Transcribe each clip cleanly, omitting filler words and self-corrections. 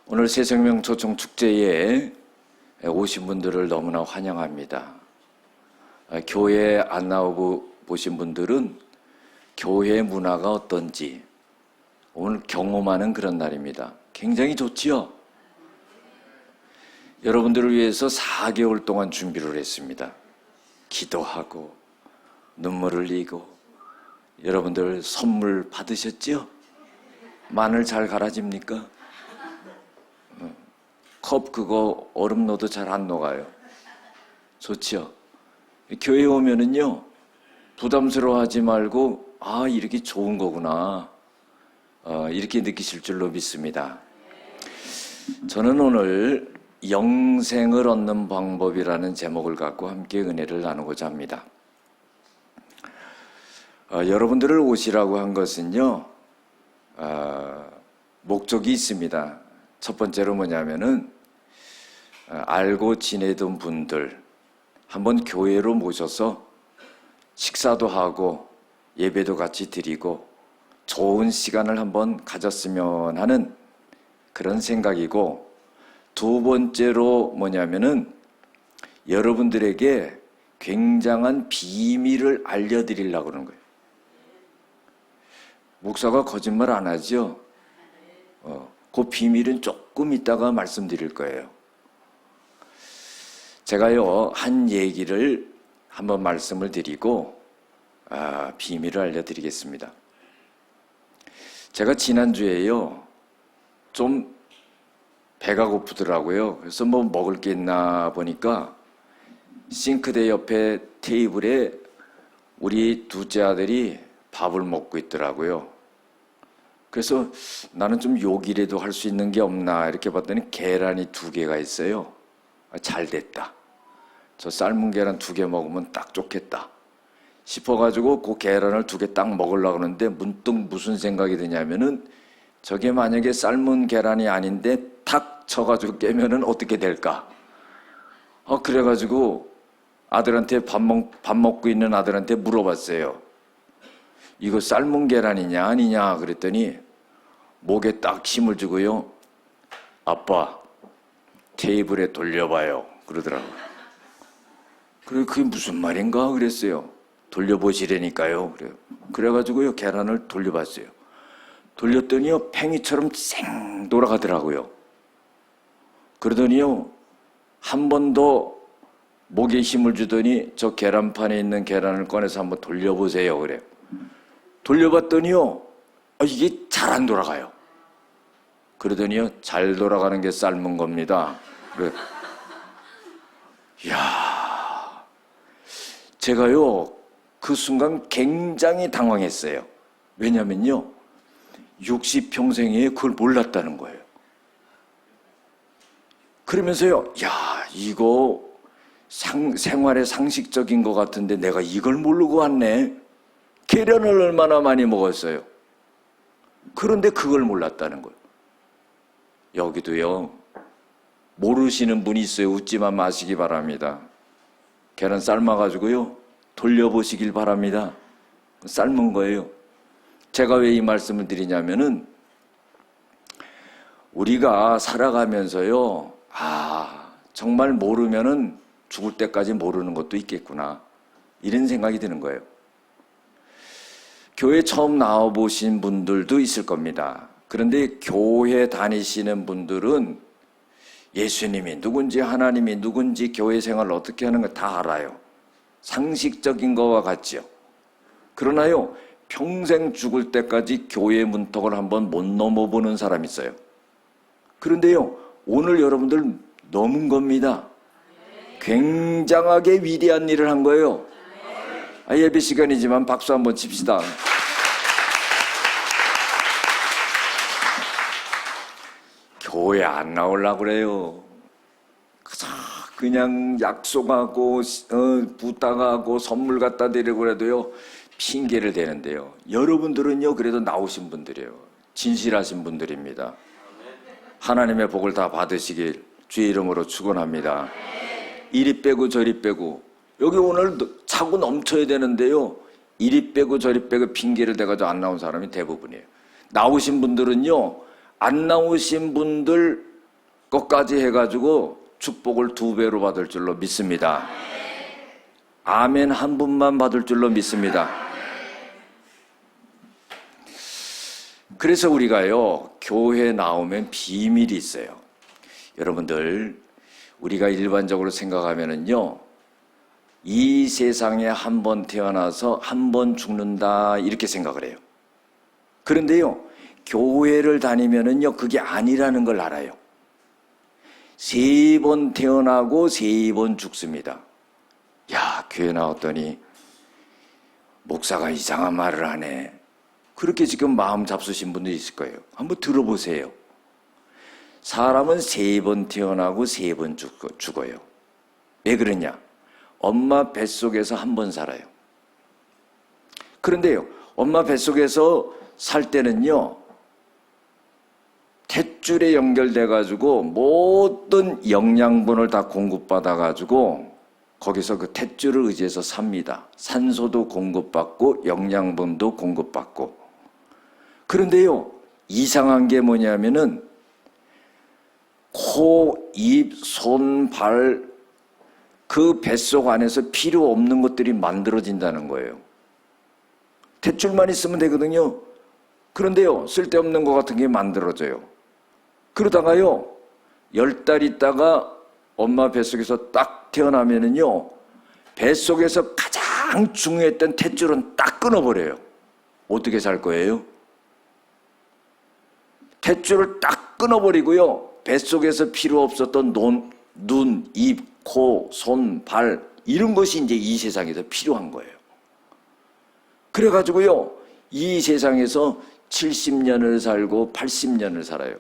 오늘 새생명 초청 축제에 오신 분들을 너무나 환영합니다. 교회에 안 나와보신 분들은 교회 문화가 어떤지 오늘 경험하는 그런 날입니다. 굉장히 좋지요? 여러분들을 위해서 4개월 동안 준비를 했습니다. 기도하고 눈물 흘리고. 여러분들 선물 받으셨지요? 마늘 잘 갈아집니까? 컵 그거 얼음 넣어도 잘 안 녹아요. 좋죠? 교회 오면은요, 부담스러워하지 말고, 이렇게 좋은 거구나. 이렇게 느끼실 줄로 믿습니다. 저는 오늘 영생을 얻는 방법이라는 제목을 갖고 함께 은혜를 나누고자 합니다. 여러분들을 오시라고 한 것은요, 목적이 있습니다. 첫 번째로 뭐냐면은, 알고 지내던 분들 한번 교회로 모셔서 식사도 하고 예배도 같이 드리고 좋은 시간을 한번 가졌으면 하는 그런 생각이고, 두 번째로 뭐냐면은 여러분들에게 굉장한 비밀을 알려드리려고 그러는 거예요. 목사가 거짓말 안 하죠? 그 비밀은 조금 이따가 말씀드릴 거예요. 제가요, 한 얘기를 한번 말씀을 드리고 비밀을 알려드리겠습니다. 제가 지난주에요, 좀 배가 고프더라고요. 그래서 뭐 먹을 게 있나 보니까 싱크대 옆에 테이블에 우리 둘째 아들이 밥을 먹고 있더라고요. 그래서 나는 좀 요기라도 할 수 있는 게 없나 이렇게 봤더니 계란이 2개가 있어요. 잘 됐다. 저 삶은 계란 2개 먹으면 딱 좋겠다 싶어가지고 그 계란을 2개 딱 먹으려고 하는데 문득 무슨 생각이 드냐면은 저게 만약에 삶은 계란이 아닌데 탁 쳐가지고 깨면은 어떻게 될까? 그래가지고 아들한테 밥 먹고 있는 아들한테 물어봤어요. 이거 삶은 계란이냐 아니냐 그랬더니 목에 딱 힘을 주고요. 아빠 테이블에 돌려봐요 그러더라고요. 그래 그게 무슨 말인가 그랬어요. 돌려보시라니까요. 그래가지고요 계란을 돌려봤어요. 돌렸더니요 팽이처럼 쌩 돌아가더라고요. 그러더니요 한 번 더 목에 힘을 주더니 저 계란판에 있는 계란을 꺼내서 한번 돌려보세요 그래요. 돌려봤더니요 이게 잘 안 돌아가요. 그러더니요 잘 돌아가는 게 삶은 겁니다. 그래. 이야, 제가요 그 순간 굉장히 당황했어요. 왜냐면요 60평생에 그걸 몰랐다는 거예요. 그러면서요 이거 생활의 상식적인 것 같은데 내가 이걸 모르고 왔네. 계란을 얼마나 많이 먹었어요. 그런데 그걸 몰랐다는 거예요. 여기도요 모르시는 분이 있어요. 웃지만 마시기 바랍니다. 계란 삶아가지고요 돌려보시길 바랍니다. 삶은 거예요. 제가 왜 이 말씀을 드리냐면은 우리가 살아가면서요 정말 모르면은 죽을 때까지 모르는 것도 있겠구나 이런 생각이 드는 거예요. 교회 처음 나와보신 분들도 있을 겁니다. 그런데 교회 다니시는 분들은 예수님이 누군지 하나님이 누군지 교회 생활을 어떻게 하는 거 다 알아요. 상식적인 거와 같죠. 그러나요 평생 죽을 때까지 교회 문턱을 한번 못 넘어보는 사람이 있어요. 그런데요 오늘 여러분들 넘은 겁니다. 굉장하게 위대한 일을 한 거예요. 예배 시간이지만 박수 한번 칩시다. 교회 안 나오려고 그래요. 그냥 약속하고 부탁하고 선물 갖다 드리고 그래도요 핑계를 대는데요. 여러분들은요 그래도 나오신 분들이에요. 진실하신 분들입니다. 하나님의 복을 다 받으시길 주의 이름으로 축원합니다. 이리 빼고 저리 빼고 여기 오늘 차고 넘쳐야 되는데요 이리 빼고 저리 빼고 핑계를 대가지고 안 나온 사람이 대부분이에요. 나오신 분들은요 안 나오신 분들 것까지 해가지고 축복을 2배로 받을 줄로 믿습니다. 아멘 한 분만 받을 줄로 믿습니다. 그래서 우리가요, 교회 나오면 비밀이 있어요. 여러분들, 우리가 일반적으로 생각하면은요, 이 세상에 한 번 태어나서 한 번 죽는다, 이렇게 생각을 해요. 그런데요, 교회를 다니면은요, 그게 아니라는 걸 알아요. 3번 태어나고 3번 죽습니다. 야, 교회 나왔더니 목사가 이상한 말을 하네. 그렇게 지금 마음 잡수신 분도 있을 거예요. 한번 들어보세요. 사람은 3번 태어나고 3번 죽어요. 왜 그러냐? 엄마 뱃속에서 한 번 살아요. 그런데요, 엄마 뱃속에서 살 때는요, 탯줄에 연결돼가지고 모든 영양분을 다 공급받아가지고 거기서 그 탯줄을 의지해서 삽니다. 산소도 공급받고 영양분도 공급받고. 그런데요, 이상한 게 뭐냐면은 코, 입, 손, 발, 그 뱃속 안에서 필요 없는 것들이 만들어진다는 거예요. 탯줄만 있으면 되거든요. 그런데요, 쓸데없는 것 같은 게 만들어져요. 그러다가요, 10달 있다가 엄마 뱃속에서 딱 태어나면은요, 뱃속에서 가장 중요했던 탯줄은 딱 끊어버려요. 어떻게 살 거예요? 탯줄을 딱 끊어버리고요, 뱃속에서 필요 없었던 눈, 입, 코, 손, 발, 이런 것이 이제 이 세상에서 필요한 거예요. 그래가지고요, 이 세상에서 70년을 살고 80년을 살아요.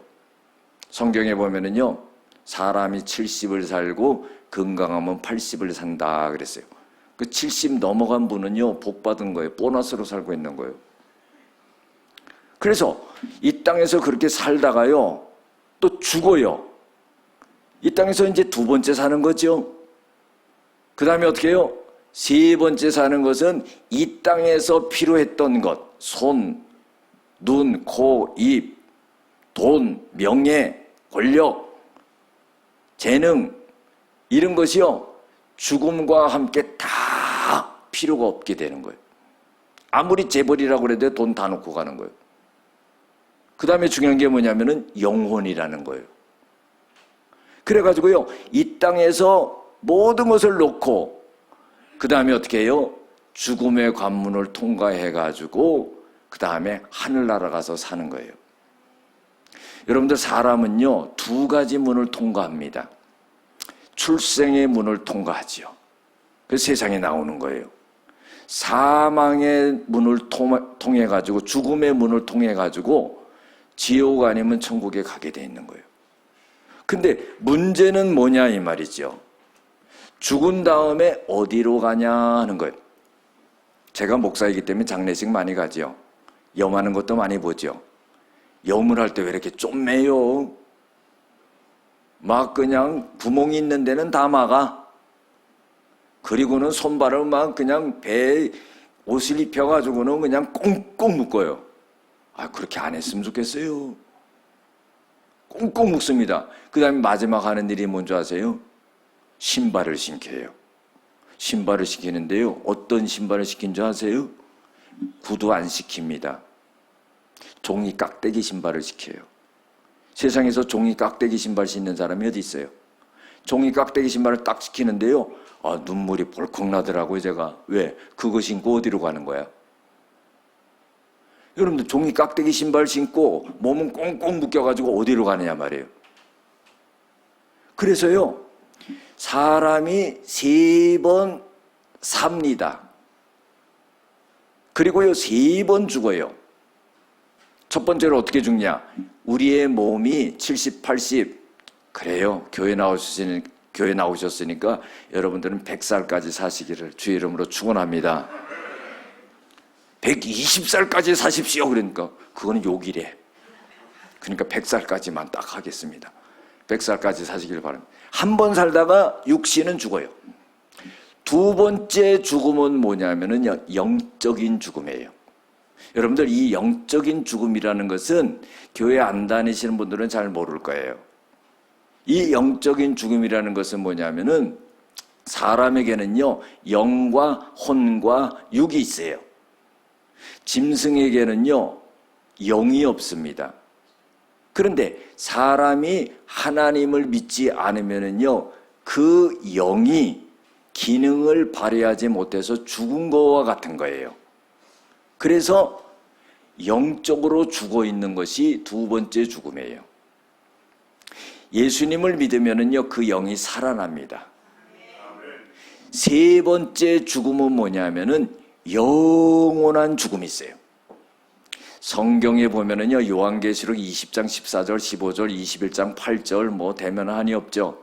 성경에 보면은요, 사람이 70을 살고 건강하면 80을 산다 그랬어요. 그 70 넘어간 분은요, 복 받은 거예요. 보너스로 살고 있는 거예요. 그래서 이 땅에서 그렇게 살다가요, 또 죽어요. 이 땅에서 이제 2번째 사는 거죠. 그 다음에 어떻게 해요? 3번째 사는 것은 이 땅에서 필요했던 것, 손, 눈, 코, 입, 돈, 명예, 권력, 재능, 이런 것이요, 죽음과 함께 다 필요가 없게 되는 거예요. 아무리 재벌이라고 그래도 돈 다 놓고 가는 거예요. 그 다음에 중요한 게 뭐냐면은 영혼이라는 거예요. 그래가지고요, 이 땅에서 모든 것을 놓고, 그 다음에 어떻게 해요? 죽음의 관문을 통과해가지고, 그 다음에 하늘나라 가서 사는 거예요. 여러분들, 사람은요, 2가지 문을 통과합니다. 출생의 문을 통과하지요. 그래서 세상에 나오는 거예요. 사망의 문을 통해가지고, 죽음의 문을 통해가지고, 지옥 아니면 천국에 가게 돼 있는 거예요. 근데 문제는 뭐냐 이 말이죠. 죽은 다음에 어디로 가냐 하는 거예요. 제가 목사이기 때문에 장례식 많이 가죠. 염하는 것도 많이 보죠. 염을 할 때 왜 이렇게 쫌매요? 막 그냥 구멍이 있는 데는 다 막아. 그리고는 손발을 막 그냥 배에 옷을 입혀가지고는 그냥 꽁꽁 묶어요. 아, 그렇게 안 했으면 좋겠어요. 꽁꽁 묶습니다. 그 다음에 마지막 하는 일이 뭔지 아세요? 신발을 신겨요. 신발을 신기는데요, 어떤 신발을 신긴 줄 아세요? 구두 안 신깁니다. 종이 깍대기 신발을 신겨요. 세상에서 종이 깍대기 신발 신는 사람이 어디 있어요? 종이 깍대기 신발을 딱 신기는데요, 아, 눈물이 벌컥 나더라고요, 제가. 왜? 그거 신고 어디로 가는 거야? 여러분들, 종이 깍대기 신발 신고 몸은 꽁꽁 묶여가지고 어디로 가느냐 말이에요. 그래서요, 사람이 3번 삽니다. 그리고요, 3번 죽어요. 첫 번째로 어떻게 죽냐? 우리의 몸이 70, 80, 그래요. 교회 나오셨으니까 여러분들은 100살까지 사시기를 주의 이름으로 축원합니다. 120살까지 사십시오. 그러니까 그거는 욕이래. 그러니까 100살까지만 딱 하겠습니다. 100살까지 사시길 바랍니다. 한 번 살다가 육신은 죽어요. 2번째 죽음은 뭐냐면은 영적인 죽음이에요. 여러분들, 이 영적인 죽음이라는 것은 교회 안 다니시는 분들은 잘 모를 거예요. 이 영적인 죽음이라는 것은 뭐냐면은 사람에게는요, 영과 혼과 육이 있어요. 짐승에게는요, 영이 없습니다. 그런데 사람이 하나님을 믿지 않으면은요, 그 영이 기능을 발휘하지 못해서 죽은 것과 같은 거예요. 그래서 영적으로 죽어 있는 것이 두 번째 죽음이에요. 예수님을 믿으면은요, 그 영이 살아납니다. 세 번째 죽음은 뭐냐면은 영원한 죽음이 있어요. 성경에 보면은요, 요한계시록 20장 14절, 15절, 21장 8절 뭐 되면 한이 없죠.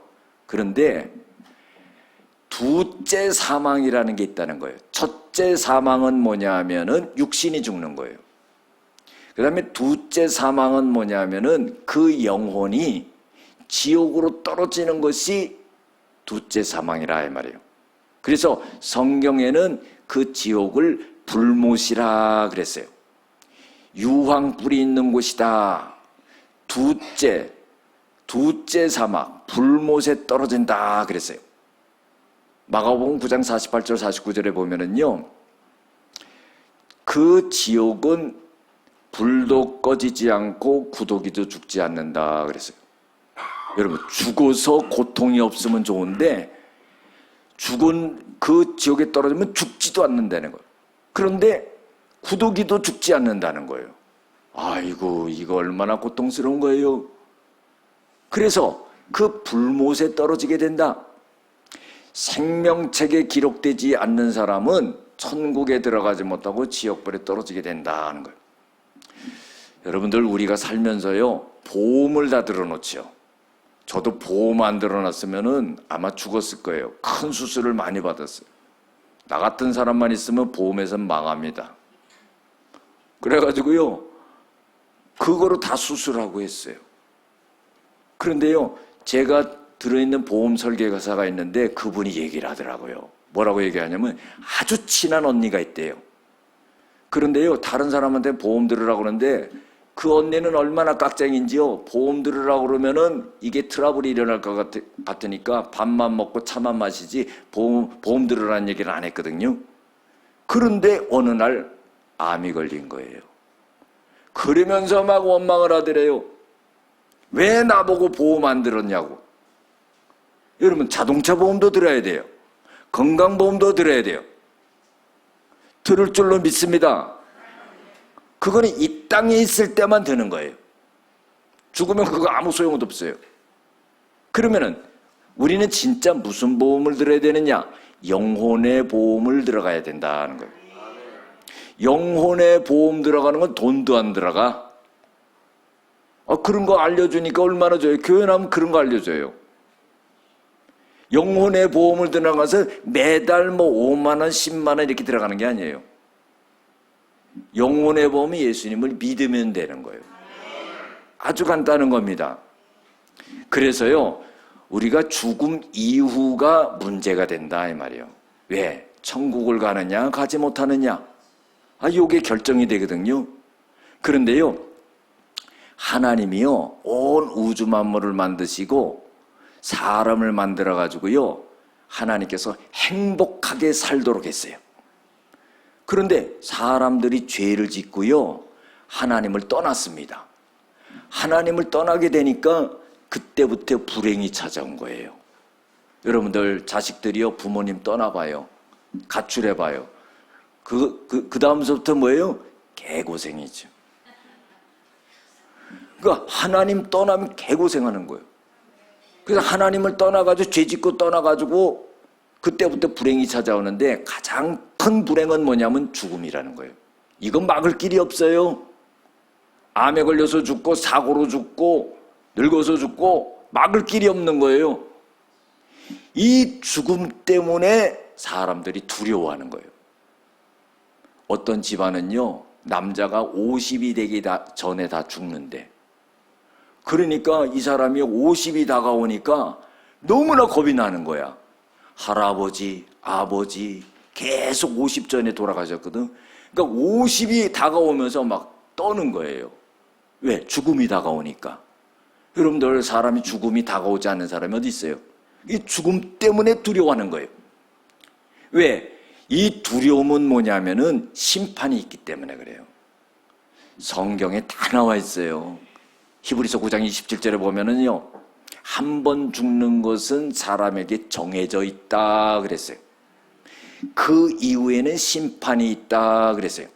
그런데 두째 사망이라는 게 있다는 거예요. 첫째 사망은 뭐냐 하면은 육신이 죽는 거예요. 그 다음에 두째 사망은 뭐냐 하면은 그 영혼이 지옥으로 떨어지는 것이 두째 사망이라 이 말이에요. 그래서 성경에는 그 지옥을 불못이라 그랬어요. 유황불이 있는 곳이다. 두째 사망, 불못에 떨어진다 그랬어요. 마가복음 9장 48절 49절에 보면은요, 그 지옥은 불도 꺼지지 않고 구더기도 죽지 않는다 그랬어요. 여러분, 죽어서 고통이 없으면 좋은데 죽은 그 지옥에 떨어지면 죽지도 않는다는 거예요. 그런데 구더기도 죽지 않는다는 거예요. 아이고, 이거 얼마나 고통스러운 거예요. 그래서 그 불못에 떨어지게 된다. 생명책에 기록되지 않는 사람은 천국에 들어가지 못하고 지옥불에 떨어지게 된다는 거예요. 여러분들, 우리가 살면서요, 보험을 다 들어놓죠. 저도 보험 안 들어놨으면은 아마 죽었을 거예요. 큰 수술을 많이 받았어요. 나 같은 사람만 있으면 보험에선 망합니다. 그래가지고요, 그거로 다 수술하고 했어요. 그런데요, 제가 들어있는 보험 설계사가 있는데 그분이 얘기를 하더라고요. 뭐라고 얘기하냐면 아주 친한 언니가 있대요. 그런데요, 다른 사람한테 보험 들으라고 그러는데 그 언니는 얼마나 깍쟁인지요. 보험 들으라고 그러면은 이게 트러블이 일어날 것 같으니까 밥만 먹고 차만 마시지 보험 들으라는 얘기를 안 했거든요. 그런데 어느 날 암이 걸린 거예요. 그러면서 막 원망을 하더래요. 왜 나보고 보험 안 들었냐고. 여러분, 자동차 보험도 들어야 돼요. 건강보험도 들어야 돼요. 들을 줄로 믿습니다. 그거는 이 땅에 있을 때만 되는 거예요. 죽으면 그거 아무 소용도 없어요. 그러면은 우리는 진짜 무슨 보험을 들어야 되느냐? 영혼의 보험을 들어가야 된다는 거예요. 영혼의 보험 들어가는 건 돈도 안 들어가. 그런 거 알려주니까 얼마나 좋아요. 교회 나면 그런 거 알려줘요. 영혼의 보험을 들어가서 매달 뭐 5만 원, 10만 원 이렇게 들어가는 게 아니에요. 영혼의 보험이 예수님을 믿으면 되는 거예요. 아주 간단한 겁니다. 그래서요, 우리가 죽음 이후가 문제가 된다 이 말이에요. 왜? 천국을 가느냐 가지 못하느냐, 이게 결정이 되거든요. 그런데요, 하나님이요, 온 우주 만물을 만드시고 사람을 만들어 가지고요, 하나님께서 행복하게 살도록 했어요. 그런데 사람들이 죄를 짓고요, 하나님을 떠났습니다. 하나님을 떠나게 되니까 그때부터 불행이 찾아온 거예요. 여러분들 자식들이요, 부모님 떠나봐요. 가출해봐요. 그 다음서부터 뭐예요? 개고생이죠. 그러니까 하나님 떠나면 개고생하는 거예요. 그래서 하나님을 떠나가지고 죄짓고 떠나가지고 그때부터 불행이 찾아오는데 가장 큰 불행은 뭐냐면 죽음이라는 거예요. 이건 막을 길이 없어요. 암에 걸려서 죽고 사고로 죽고 늙어서 죽고 막을 길이 없는 거예요. 이 죽음 때문에 사람들이 두려워하는 거예요. 어떤 집안은요, 남자가 50이 되기 전에 다 죽는데, 그러니까 이 사람이 50이 다가오니까 너무나 겁이 나는 거야. 할아버지, 아버지 계속 50 전에 돌아가셨거든. 그러니까 50이 다가오면서 막 떠는 거예요. 왜? 죽음이 다가오니까. 여러분들 사람이 죽음이 다가오지 않는 사람이 어디 있어요? 이 죽음 때문에 두려워하는 거예요. 왜? 이 두려움은 뭐냐면은 심판이 있기 때문에 그래요. 성경에 다 나와 있어요. 히브리서 9장 27절에 보면은요, 한 번 죽는 것은 사람에게 정해져 있다 그랬어요. 그 이후에는 심판이 있다 그랬어요.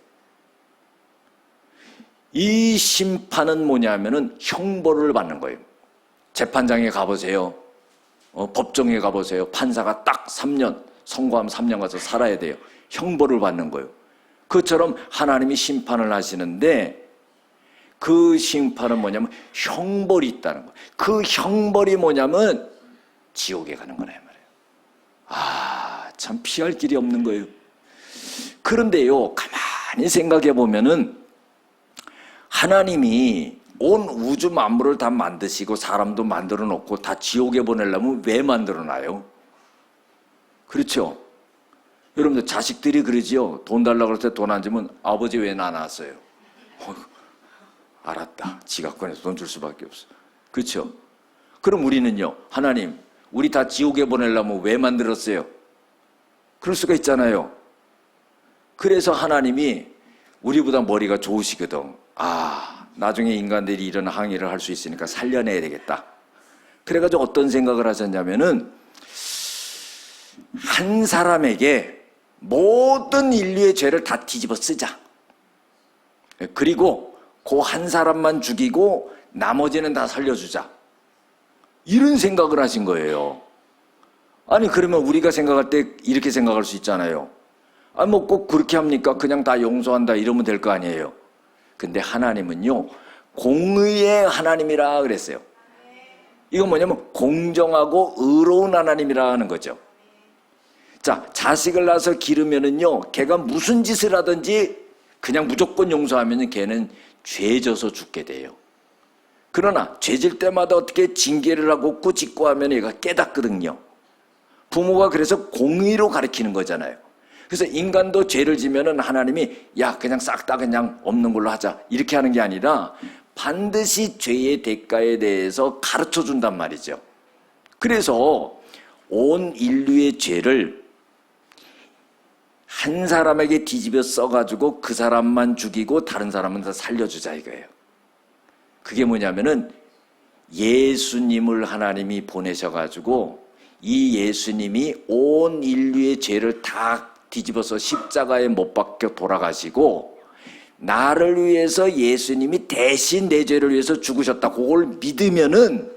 이 심판은 뭐냐면은 형벌을 받는 거예요. 재판장에 가보세요. 법정에 가보세요. 판사가 딱 3년, 선고하면 3년 가서 살아야 돼요. 형벌을 받는 거예요. 그처럼 하나님이 심판을 하시는데 그 심판은 뭐냐면 형벌이 있다는 거예요. 그 형벌이 뭐냐면 지옥에 가는 거란 말이에요. 아, 참 피할 길이 없는 거예요. 그런데요, 가만히 생각해 보면은 하나님이 온 우주 만물을 다 만드시고 사람도 만들어 놓고 다 지옥에 보내려면 왜 만들어 놔요? 그렇죠? 여러분들 자식들이 그러지요. 돈 달라고 할 때 돈 안 주면 아버지 왜 나 낳았어요? 알았다. 지가 꺼내서 돈 줄 수밖에 없어. 그렇죠? 그럼 우리는요. 하나님, 우리 다 지옥에 보내려면 왜 만들었어요? 그럴 수가 있잖아요. 그래서 하나님이 우리보다 머리가 좋으시거든. 아, 나중에 인간들이 이런 항의를 할 수 있으니까 살려내야 되겠다. 그래가지고 어떤 생각을 하셨냐면은 한 사람에게 모든 인류의 죄를 다 뒤집어 쓰자. 그리고 그 한 사람만 죽이고 나머지는 다 살려주자. 이런 생각을 하신 거예요. 아니 그러면 우리가 생각할 때 이렇게 생각할 수 있잖아요. 아, 뭐 꼭 그렇게 합니까? 그냥 다 용서한다 이러면 될 거 아니에요. 근데 하나님은요, 공의의 하나님이라 그랬어요. 이건 뭐냐면 공정하고 의로운 하나님이라는 거죠. 자, 자식을 낳아서 기르면은요, 걔가 무슨 짓을 하든지 그냥 무조건 용서하면은 걔는 죄져서 죽게 돼요. 그러나 죄질 때마다 어떻게 징계를 하고 꾸짖고 하면 얘가 깨닫거든요. 부모가 그래서 공의로 가르치는 거잖아요. 그래서 인간도 죄를 지면은 하나님이 야 그냥 싹 다 그냥 없는 걸로 하자 이렇게 하는 게 아니라 반드시 죄의 대가에 대해서 가르쳐 준단 말이죠. 그래서 온 인류의 죄를 한 사람에게 뒤집어 써가지고 그 사람만 죽이고 다른 사람은 다 살려주자 이거예요. 그게 뭐냐면은 예수님을 하나님이 보내셔가지고 이 예수님이 온 인류의 죄를 다 뒤집어서 십자가에 못 박혀 돌아가시고 나를 위해서 예수님이 대신 내 죄를 위해서 죽으셨다. 그걸 믿으면은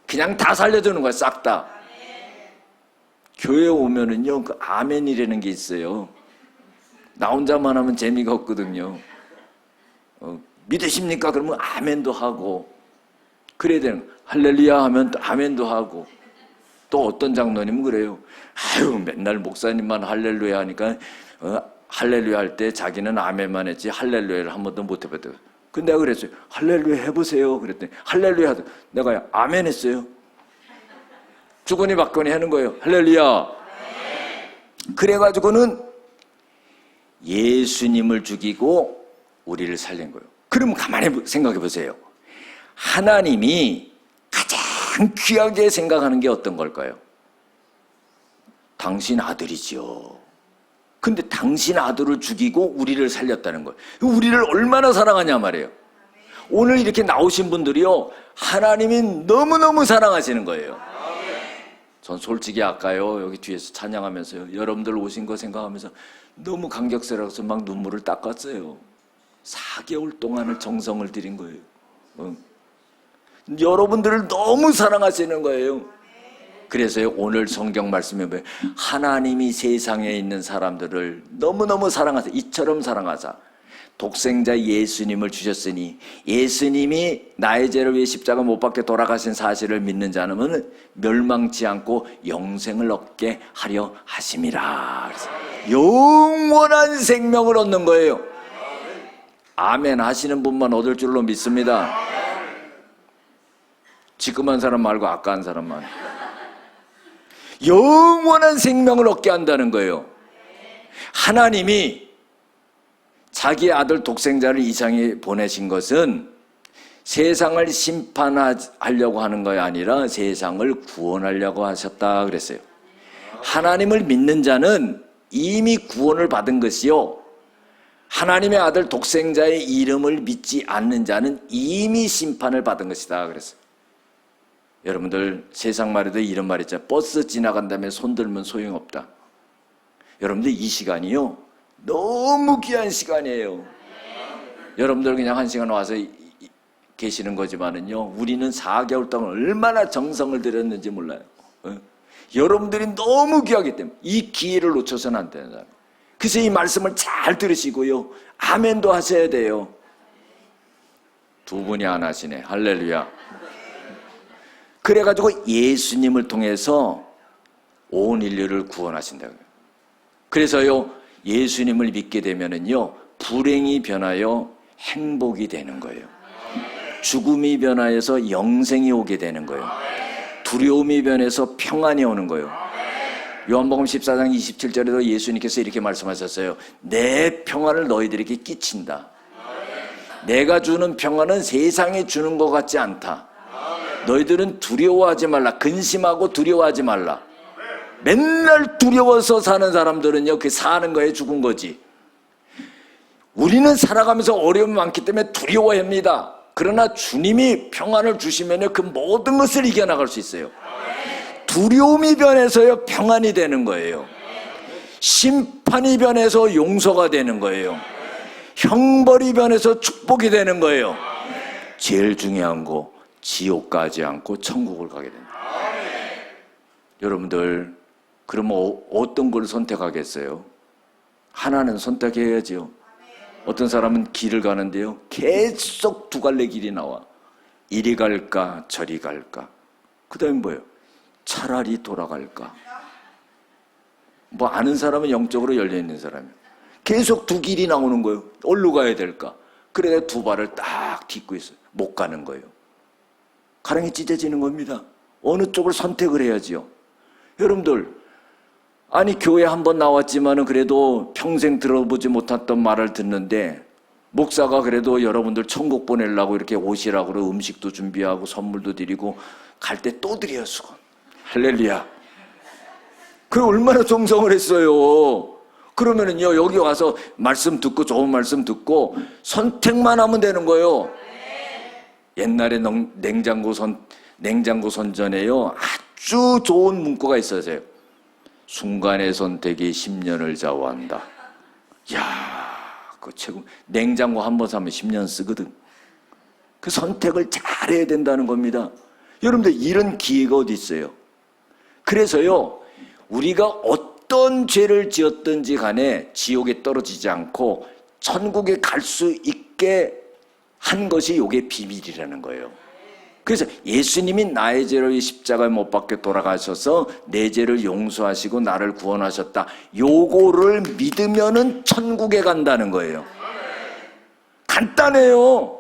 그냥 다 살려주는 거야, 싹 다. 교회 오면은요, 그 아멘이라는 게 있어요. 나 혼자만 하면 재미가 없거든요. 믿으십니까? 그러면 아멘도 하고, 그래야 되는 거야. 할렐루야 하면 또 아멘도 하고, 또 어떤 장로님은 그래요. 아유, 맨날 목사님만 할렐루야 하니까, 할렐루야 할 때 자기는 아멘만 했지, 할렐루야를 한 번도 못 해봤대요. 근데 내가 그랬어요. 할렐루야 해보세요. 그랬더니, 할렐루야 하더 내가 아멘 했어요. 주거니 받거니 하는 거예요. 할렐루야. 그래가지고는 예수님을 죽이고 우리를 살린 거예요. 그러면 가만히 생각해 보세요. 하나님이 가장 귀하게 생각하는 게 어떤 걸까요? 당신 아들이지요. 근데 당신 아들을 죽이고 우리를 살렸다는 거예요. 우리를 얼마나 사랑하냐 말이에요. 오늘 이렇게 나오신 분들이요, 하나님이 너무너무 사랑하시는 거예요. 전 솔직히 아까요, 여기 뒤에서 찬양하면서요, 여러분들 오신 거 생각하면서 너무 감격스러워서 막 눈물을 닦았어요. 4개월 동안을 정성을 들인 거예요. 여러분들을 너무 사랑하시는 거예요. 그래서요, 오늘 성경 말씀에 보면 하나님이 세상에 있는 사람들을 너무너무 사랑하사, 이처럼 사랑하사 독생자 예수님을 주셨으니 예수님이 나의 죄를 위해 십자가 못 박혀 돌아가신 사실을 믿는 자는 멸망치 않고 영생을 얻게 하려 하심이라. 영원한 생명을 얻는 거예요. 아멘 하시는 분만 얻을 줄로 믿습니다. 지금 한 사람 말고 아까 한 사람만. 영원한 생명을 얻게 한다는 거예요. 하나님이 자기 아들 독생자를 이 세상에 보내신 것은 세상을 심판하려고 하는 것이 아니라 세상을 구원하려고 하셨다 그랬어요. 하나님을 믿는 자는 이미 구원을 받은 것이요, 하나님의 아들 독생자의 이름을 믿지 않는 자는 이미 심판을 받은 것이다 그랬어요. 여러분들 세상 말에도 이런 말 있잖아요. 버스 지나간 다음에 손 들면 소용없다. 여러분들 이 시간이요 너무 귀한 시간이에요. 여러분들 그냥 한 시간 와서 계시는 거지만은요, 우리는 4개월 동안 얼마나 정성을 들였는지 몰라요. 여러분들이 너무 귀하기 때문에 이 기회를 놓쳐서는 안 되는 사람. 그래서 이 말씀을 잘 들으시고요, 아멘도 하셔야 돼요. 두 분이 안 하시네. 할렐루야. 그래가지고 예수님을 통해서 온 인류를 구원하신다고요. 그래서요, 예수님을 믿게 되면은요, 불행이 변하여 행복이 되는 거예요. 죽음이 변하여서 영생이 오게 되는 거예요. 두려움이 변해서 평안이 오는 거예요. 요한복음 14장 27절에도 예수님께서 이렇게 말씀하셨어요. 내 평안을 너희들에게 끼친다. 내가 주는 평안은 세상이 주는 것 같지 않다. 너희들은 두려워하지 말라. 근심하고 두려워하지 말라. 맨날 두려워서 사는 사람들은요, 그 사는 거에 죽은 거지. 우리는 살아가면서 어려움이 많기 때문에 두려워합니다. 그러나 주님이 평안을 주시면 그 모든 것을 이겨나갈 수 있어요. 두려움이 변해서요 평안이 되는 거예요. 심판이 변해서 용서가 되는 거예요. 형벌이 변해서 축복이 되는 거예요. 제일 중요한 거, 지옥 가지 않고 천국을 가게 됩니다. 여러분들 그러면 어떤 걸 선택하겠어요? 하나는 선택해야지요. 어떤 사람은 길을 가는데요, 계속 두 갈래 길이 나와. 이리 갈까 저리 갈까. 그 다음에 뭐예요? 차라리 돌아갈까. 뭐 아는 사람은 영적으로 열려있는 사람이에요. 계속 두 길이 나오는 거예요. 어디로 가야 될까. 그래 두 발을 딱 딛고 있어요. 못 가는 거예요. 가랑이 찢어지는 겁니다. 어느 쪽을 선택을 해야지요. 여러분들, 아니 교회 한번 나왔지만은 그래도 평생 들어보지 못했던 말을 듣는데, 목사가 그래도 여러분들 천국 보내려고 이렇게 오시라고 음식도 준비하고 선물도 드리고 갈 때 또 드려요, 수건. 할렐루야. 그 얼마나 정성을 했어요. 그러면은요, 여기 와서 말씀 듣고 좋은 말씀 듣고 선택만 하면 되는 거예요. 옛날에 냉장고 선전에요, 아주 좋은 문구가 있었어요. 순간의 선택이 10년을 좌우한다. 이야, 그 최고. 냉장고 한 번 사면 10년 쓰거든. 그 선택을 잘해야 된다는 겁니다. 여러분들 이런 기회가 어디 있어요? 그래서요, 우리가 어떤 죄를 지었든지 간에 지옥에 떨어지지 않고 천국에 갈 수 있게 한 것이 이게 비밀이라는 거예요. 그래서 예수님이 나의 죄를 십자가에 못 박혀 돌아가셔서 내 죄를 용서하시고 나를 구원하셨다. 요거를 믿으면은 천국에 간다는 거예요. 간단해요.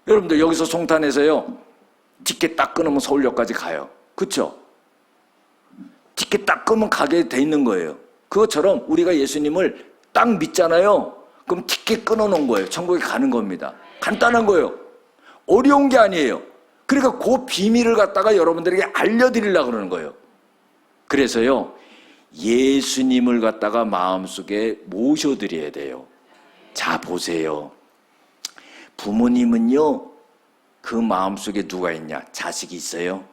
여러분들 여기서 송탄에서요, 티켓 딱 끊으면 서울역까지 가요. 그렇죠? 티켓 딱 끊으면 가게 돼 있는 거예요. 그것처럼 우리가 예수님을 딱 믿잖아요. 그럼 티켓 끊어놓은 거예요. 천국에 가는 겁니다. 간단한 거예요. 어려운 게 아니에요. 그러니까 그 비밀을 갖다가 여러분들에게 알려드리려고 그러는 거예요. 그래서요, 예수님을 갖다가 마음속에 모셔드려야 돼요. 자, 보세요. 부모님은요, 그 마음속에 누가 있냐? 자식이 있어요.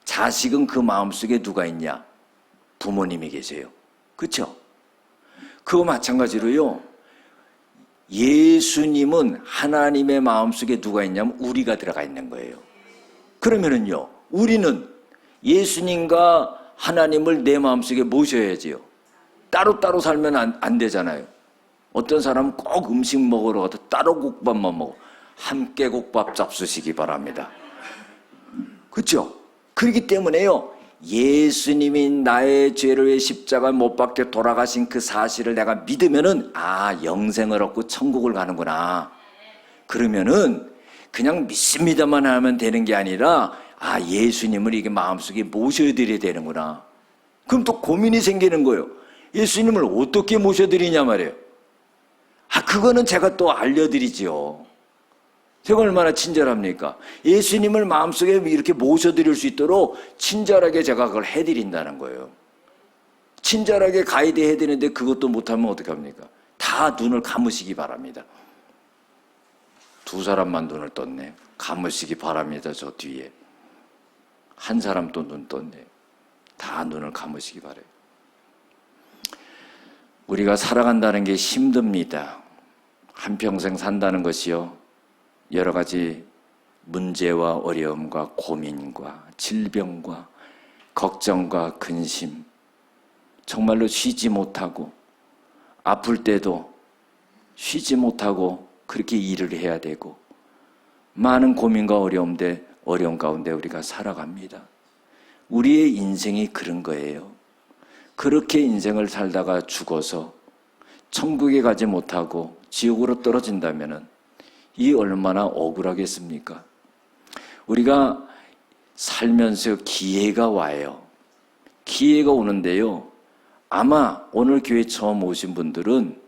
자식은 그 마음속에 누가 있냐? 부모님이 계세요. 그렇죠? 그거 마찬가지로요, 예수님은 하나님의 마음속에 누가 있냐면 우리가 들어가 있는 거예요. 그러면은요, 우리는 예수님과 하나님을 내 마음속에 모셔야지요. 따로따로 살면 안 되잖아요. 어떤 사람은 꼭 음식 먹으러 가도 따로 국밥만 먹어. 함께 국밥 잡수시기 바랍니다. 그렇죠? 그렇기 때문에요, 예수님이 나의 죄를 위해 십자가에 못 박혀 돌아가신 그 사실을 내가 믿으면은, 아, 영생을 얻고 천국을 가는구나. 그러면은 그냥 믿습니다만 하면 되는 게 아니라, 아, 예수님을 이게 마음속에 모셔드려야 되는구나. 그럼 또 고민이 생기는 거예요. 예수님을 어떻게 모셔드리냐 말이에요. 아, 그거는 제가 또 알려드리지요. 제가 얼마나 친절합니까? 예수님을 마음속에 이렇게 모셔드릴 수 있도록 친절하게 제가 그걸 해드린다는 거예요. 친절하게 가이드 해드리는데 그것도 못하면 어떡합니까? 다 눈을 감으시기 바랍니다. 두 사람만 눈을 떴네. 감으시기 바랍니다. 저 뒤에 한 사람 또 눈 떴네. 다 눈을 감으시기 바래요. 우리가 살아간다는 게 힘듭니다. 한평생 산다는 것이요, 여러 가지 문제와 어려움과 고민과 질병과 걱정과 근심, 정말로 쉬지 못하고 아플 때도 쉬지 못하고 그렇게 일을 해야 되고 많은 고민과 어려움 가운데 우리가 살아갑니다. 우리의 인생이 그런 거예요. 그렇게 인생을 살다가 죽어서 천국에 가지 못하고 지옥으로 떨어진다면 이 얼마나 억울하겠습니까? 우리가 살면서 기회가 와요. 기회가 오는데요, 아마 오늘 교회 처음 오신 분들은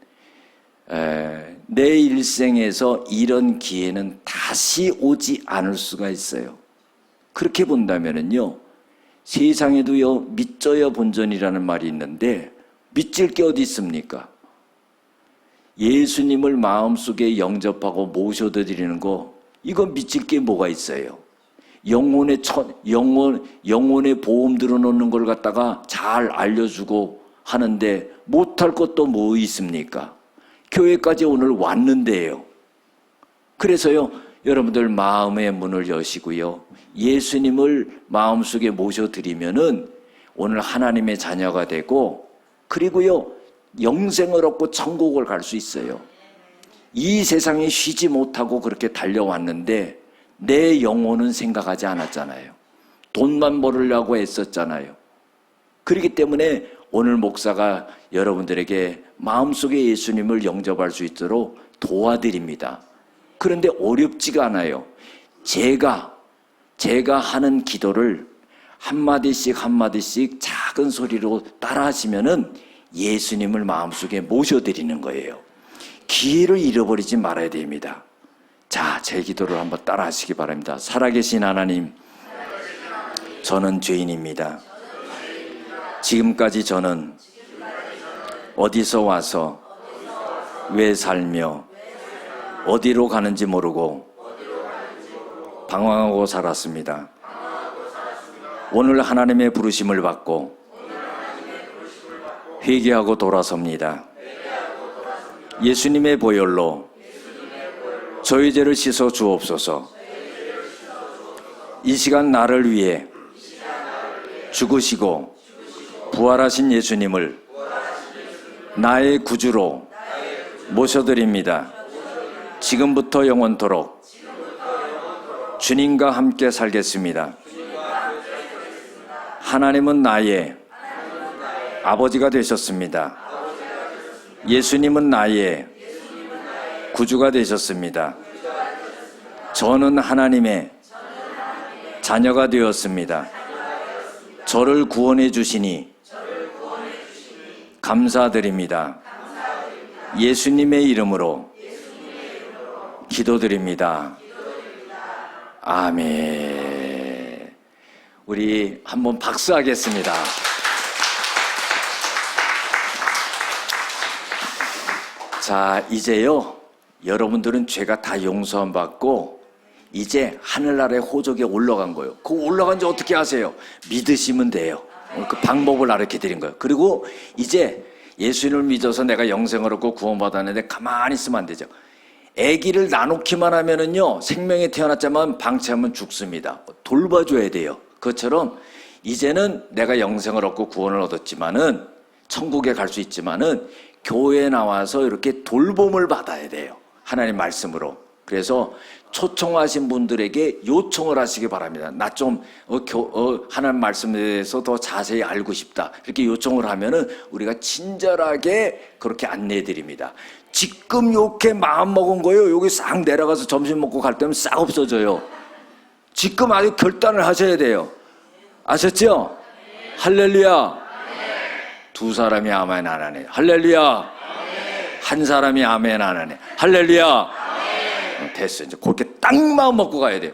내 일생에서 이런 기회는 다시 오지 않을 수가 있어요. 그렇게 본다면요, 세상에도요 믿져야 본전이라는 말이 있는데 믿질 게 어디 있습니까? 예수님을 마음속에 영접하고 모셔드리는 거, 이거 믿질 게 뭐가 있어요? 영혼의 보험 들어놓는 걸 갖다가 잘 알려주고 하는데 못할 것도 뭐 있습니까? 교회까지 오늘 왔는데요. 그래서요, 여러분들 마음의 문을 여시고요, 예수님을 마음속에 모셔드리면은 오늘 하나님의 자녀가 되고, 그리고요 영생을 얻고 천국을 갈 수 있어요. 이 세상에 쉬지 못하고 그렇게 달려왔는데 내 영혼은 생각하지 않았잖아요. 돈만 벌으려고 애썼잖아요. 그렇기 때문에 오늘 목사가 여러분들에게 마음속에 예수님을 영접할 수 있도록 도와드립니다. 그런데 어렵지가 않아요. 제가 하는 기도를 한마디씩 한마디씩 작은 소리로 따라 하시면은 예수님을 마음속에 모셔드리는 거예요. 기회를 잃어버리지 말아야 됩니다. 자, 제 기도를 한번 따라 하시기 바랍니다. 살아계신 하나님, 저는 죄인입니다. 지금까지 저는 어디서 와서 왜 살며 어디로 가는지 모르고 방황하고 살았습니다. 오늘 하나님의 부르심을 받고 회개하고 돌아섭니다. 예수님의 보혈로 저희 죄를 씻어 주옵소서. 이 시간 나를 위해 죽으시고 부활하신 예수님을 나의 구주로 모셔드립니다. 지금부터 영원토록 주님과 함께 살겠습니다. 하나님은 나의 아버지가 되셨습니다. 예수님은 나의 구주가 되셨습니다. 저는 하나님의 자녀가 되었습니다. 저를 구원해 주시니 감사드립니다. 예수님의 이름으로 기도드립니다. 아멘. 우리 한번 박수하겠습니다. 자, 이제요, 여러분들은 죄가 다 용서함 받고 이제 하늘나라의 호적에 올라간 거예요. 그 올라간 지 어떻게 아세요? 믿으시면 돼요. 그 방법을 알려 드린 거예요. 그리고 이제 예수님을 믿어서 내가 영생을 얻고 구원받았는데 가만히 있으면 안 되죠. 아기를 나놓기만 하면은요, 생명에 태어났지만 방치하면 죽습니다. 돌봐줘야 돼요. 그것처럼 이제는 내가 영생을 얻고 구원을 얻었지만은 천국에 갈 수 있지만은 교회에 나와서 이렇게 돌봄을 받아야 돼요. 하나님 말씀으로. 그래서 초청하신 분들에게 요청을 하시기 바랍니다. 나 좀 하나님 말씀에 대해서 더 자세히 알고 싶다. 이렇게 요청을 하면은 우리가 친절하게 그렇게 안내해 드립니다. 지금 이렇게 마음 먹은 거예요. 여기 싹 내려가서 점심 먹고 갈 때면 싹 없어져요. 지금 아주 결단을 하셔야 돼요. 아셨죠? 할렐루야. 두 사람이 아멘 안 하네. 할렐루야. 한 사람이 아멘 안 하네. 할렐루야. 됐어. 이제 그렇게 딱 딱 마음 먹고 가야 돼요.